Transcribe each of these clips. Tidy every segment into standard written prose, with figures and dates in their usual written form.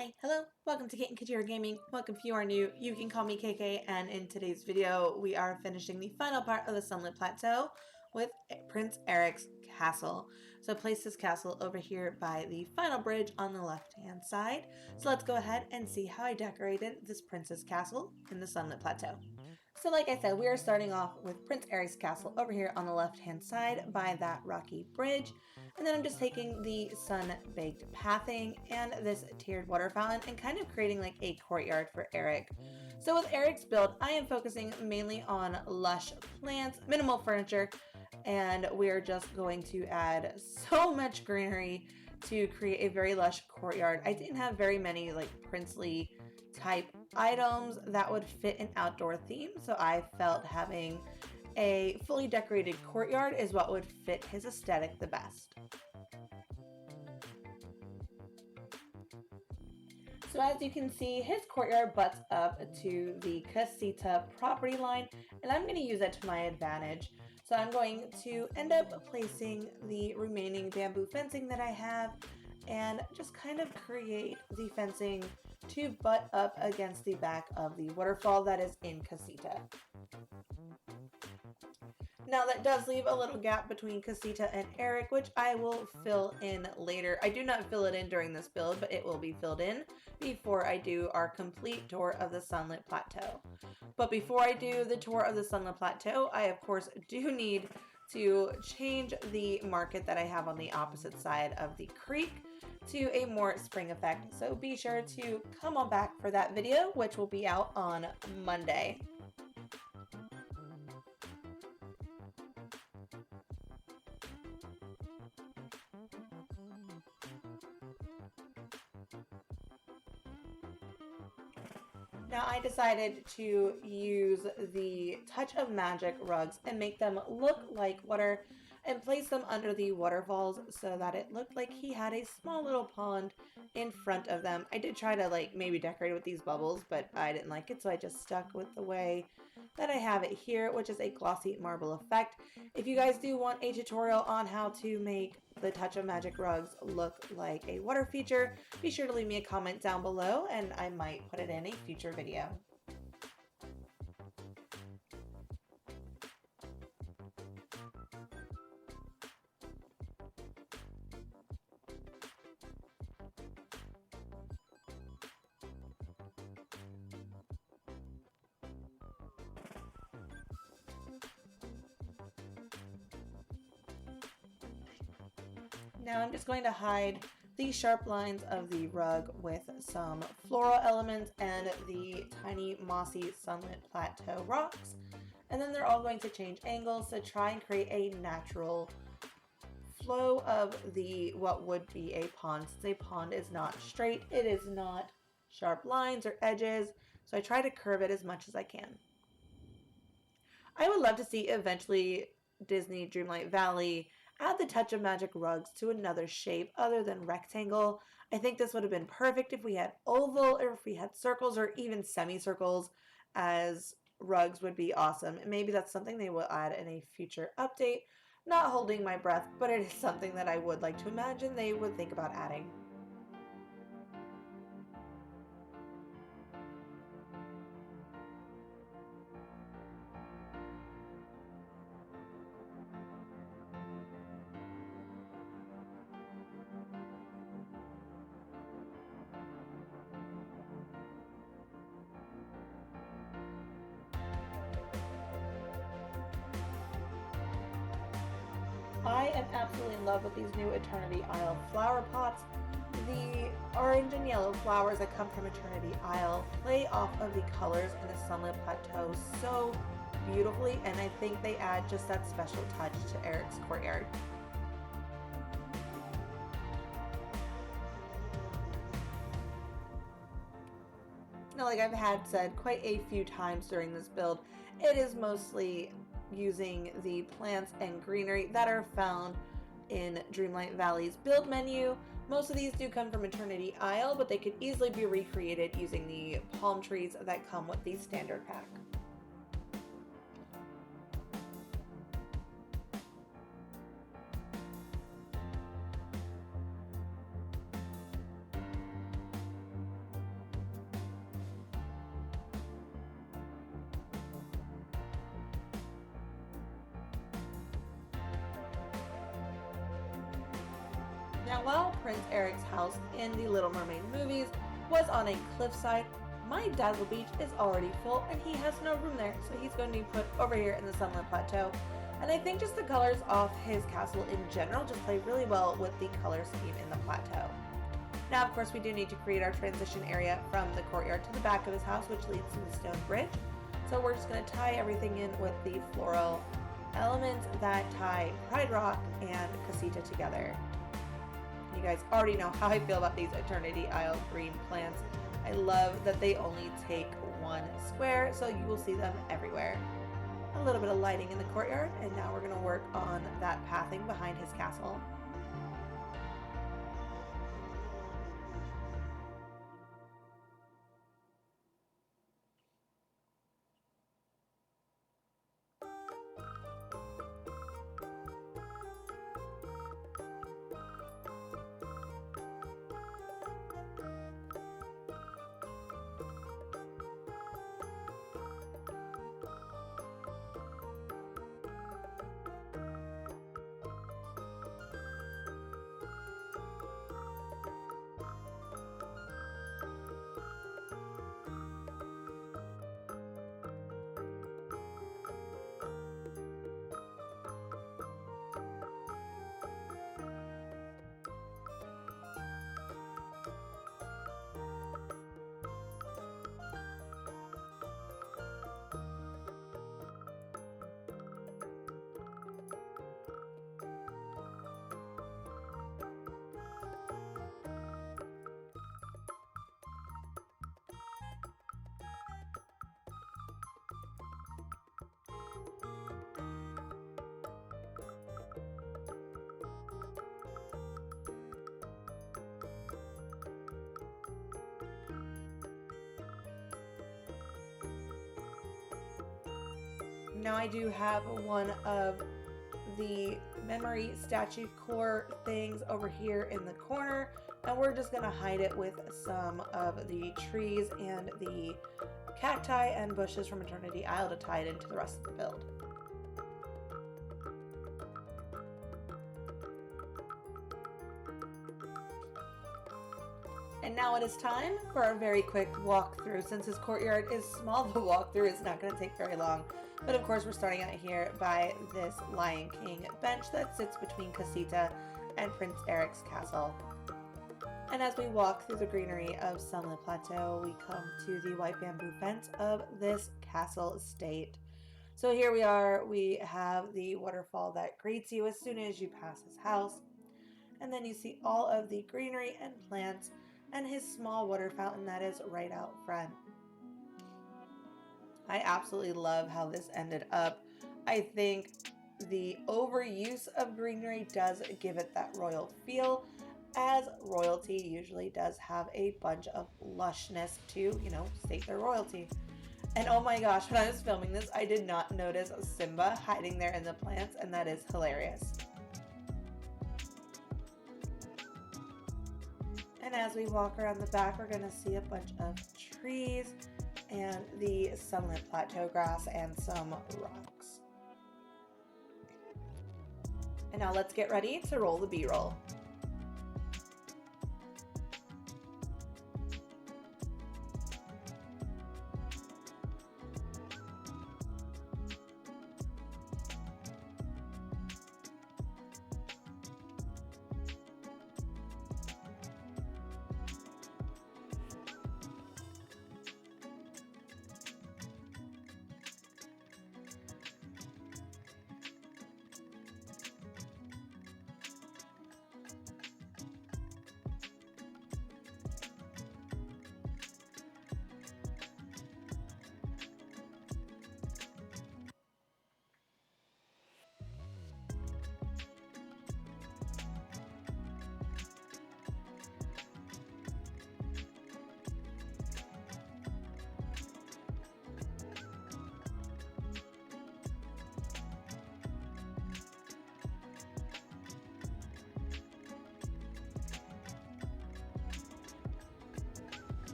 Hi, hello, welcome to Kate and Katira Gaming. Welcome if you are new, you can call me KK, and in today's video we are finishing the final part of the Sunlit Plateau with Prince Eric's castle. So I placed this castle over here by the final bridge on the left hand side. So let's go ahead and see how I decorated this prince's castle in the Sunlit Plateau. So like I said, we are starting off with Prince Eric's castle over here on the left-hand side by that rocky bridge. And then I'm just taking the sun-baked pathing and this tiered water fountain and kind of creating like a courtyard for Eric. So with Eric's build, I am focusing mainly on lush plants, minimal furniture, and we're just going to add so much greenery to create a very lush courtyard. I didn't have very many like princely type items that would fit an outdoor theme, so I felt having a fully decorated courtyard is what would fit his aesthetic the best. So as you can see, his courtyard butts up to the Casita property line, and I'm going to use that to my advantage. So I'm going to end up placing the remaining bamboo fencing that I have and just kind of create the fencing to butt up against the back of the waterfall that is in Casita. Now that does leave a little gap between Casita and Eric, which I will fill in later. I do not fill it in during this build, but it will be filled in before I do our complete tour of the Sunlit Plateau. But before I do the tour of the Sunlit Plateau, I of course do need to change the market that I have on the opposite side of the creek to a more spring effect. So be sure to come on back for that video, which will be out on Monday. Now I decided to use the Touch of Magic rugs and make them look like water and place them under the waterfalls so that it looked like he had a small little pond in front of them. I did try to like maybe decorate with these bubbles, but I didn't like it, so I just stuck with the way that I have it here, which is a glossy marble effect. If you guys do want a tutorial on how to make the Touch of Magic rugs look like a water feature, be sure to leave me a comment down below and I might put it in a future video. Now I'm just going to hide the sharp lines of the rug with some floral elements and the tiny mossy Sunlit Plateau rocks. And then they're all going to change angles to try and create a natural flow of the what would be a pond. Since a pond is not straight, it is not sharp lines or edges, so I try to curve it as much as I can. I would love to see eventually Disney Dreamlight Valley add the Touch of Magic rugs to another shape other than rectangle. I think this would have been perfect if we had oval or if we had circles or even semicircles as rugs would be awesome. Maybe that's something they will add in a future update. Not holding my breath, but it is something that I would like to imagine they would think about adding. I am absolutely in love with these new Eternity Isle flower pots. The orange and yellow flowers that come from Eternity Isle play off of the colors in the Sunlit Plateau so beautifully, and I think they add just that special touch to Eric's courtyard. Now, like I've had said quite a few times during this build, it is mostly using the plants and greenery that are found in Dreamlight Valley's build menu. Most of these do come from Eternity Isle, but they could easily be recreated using the palm trees that come with the standard pack. Now, while Prince Eric's house in the Little Mermaid movies was on a cliffside, my Dazzle Beach is already full and he has no room there, so he's going to be put over here in the Sunlit Plateau. And I think just the colors off his castle in general just play really well with the color scheme in the plateau. Now, of course, we do need to create our transition area from the courtyard to the back of his house, which leads to the stone bridge. So we're just going to tie everything in with the floral elements that tie Pride Rock and Casita together. You guys already know how I feel about these Eternity Isle green plants. I love that they only take one square, so you will see them everywhere. A little bit of lighting in the courtyard, and now we're going to work on that pathing behind his castle. Now I do have one of the memory statue core things over here in the corner, and we're just going to hide it with some of the trees and the cacti and bushes from Eternity Isle to tie it into the rest of the build. And now it is time for a very quick walkthrough. Since his courtyard is small, the walkthrough is not going to take very long. But of course, we're starting out here by this Lion King bench that sits between Casita and Prince Eric's castle. And as we walk through the greenery of Sunlit Plateau, we come to the white bamboo fence of this castle estate. So here we are, we have the waterfall that greets you as soon as you pass his house. And then you see all of the greenery and plants and his small water fountain that is right out front. I absolutely love how this ended up. I think the overuse of greenery does give it that royal feel, as royalty usually does have a bunch of lushness to, state their royalty. And oh my gosh, when I was filming this, I did not notice Simba hiding there in the plants, and that is hilarious. And as we walk around the back, we're going to see a bunch of trees and the Sunlit Plateau grass and some rocks. And now let's get ready to roll the B-roll.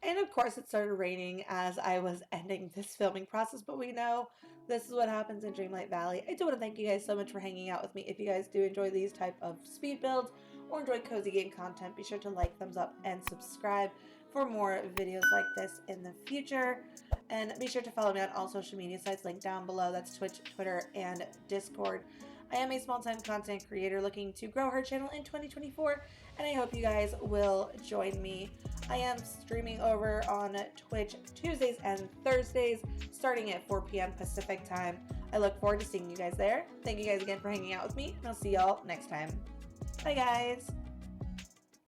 And of course it started raining as I was ending this filming process, but we know this is what happens in Dreamlight Valley. I do want to thank you guys so much for hanging out with me. If you guys do enjoy these type of speed builds or enjoy cozy game content, be sure to like, thumbs up, and subscribe for more videos like this in the future. And be sure to follow me on all social media sites linked down below. That's Twitch, Twitter, and Discord. I am a small-time content creator looking to grow her channel in 2024, and I hope you guys will join me. I am streaming over on Twitch Tuesdays and Thursdays, starting at 4 p.m. Pacific time. I look forward to seeing you guys there. Thank you guys again for hanging out with me, and I'll see y'all next time. Bye, guys!